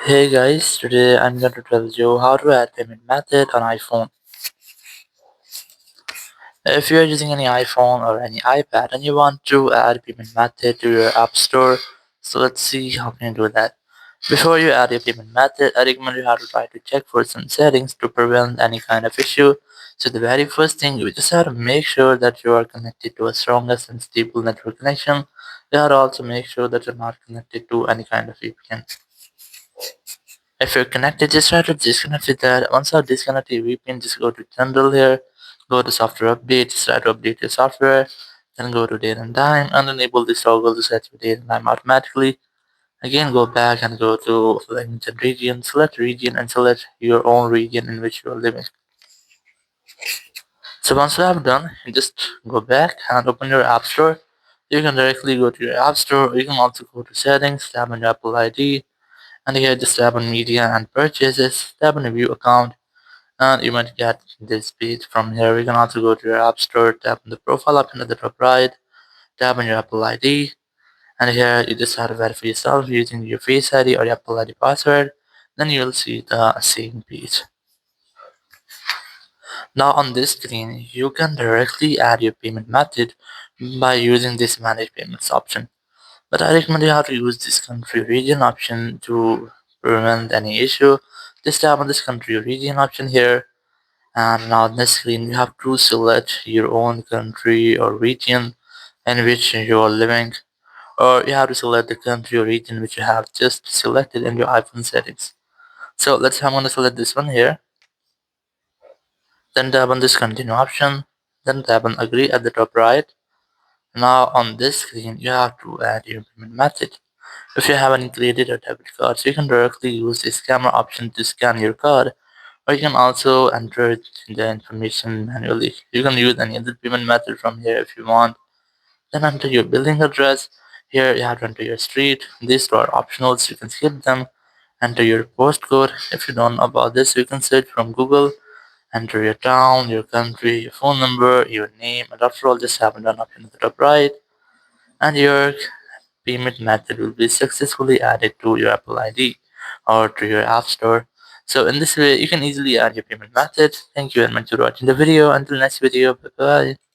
Hey guys, today I'm going to tell you how to add payment method on iPhone. If you are using any iPhone or any iPad and you want to add payment method to your app store, so let's see how can you do that. Before you add your payment method, I recommend you have to try to check for some settings to prevent any kind of issue. So the very first thing, you just have to make sure that you are connected to a strongest and stable network connection. You have to also make sure that you're not connected to any kind of VPN. If you're connected, just try to disconnect with that. Once you disconnect your VPN, just go to general here, go to software update, just try to update your software, then go to date and time, and enable this toggle to set your date and time automatically. Again, go back and go to language and region, select region, and select your own region in which you are living. So once you have done, you just go back and open your app store. You can directly go to your app store, or you can also go to settings, tap on your Apple ID, and here just tap on media and purchases, tap on view account, and you might get this page from here. You can also go to your app store, tap on the profile option at the top right, tap on your Apple ID, and here you just have to verify yourself using your Face ID or your Apple ID password. Then you'll see the same page. Now on this screen, you can directly add your payment method by using this manage payments option. But I recommend you how to use this country region option to prevent any issue. Just tap on this country region option here, and now on this screen you have to select your own country or region in which you are living, or you have to select the country or region which you have just selected in your iPhone settings. So I'm going to select this one here, then tap on this continue option, then tap on agree at the top right. Now on this screen you have to add your payment method. If you haven't created a debit card, so you can directly use the scanner option to scan your card, or you can also enter the information manually. You can use any other payment method from here if you want. Then enter your billing address. Here you have to enter your street. These two are optional, so you can skip them. Enter your postcode. If you don't know about this, you can search from Google. Enter your town, your country, your phone number, your name, and after all, just have an option at the top right. And your payment method will be successfully added to your Apple ID or to your App Store. So in this way, you can easily add your payment method. Thank you very much for watching the video. Until next video, bye bye.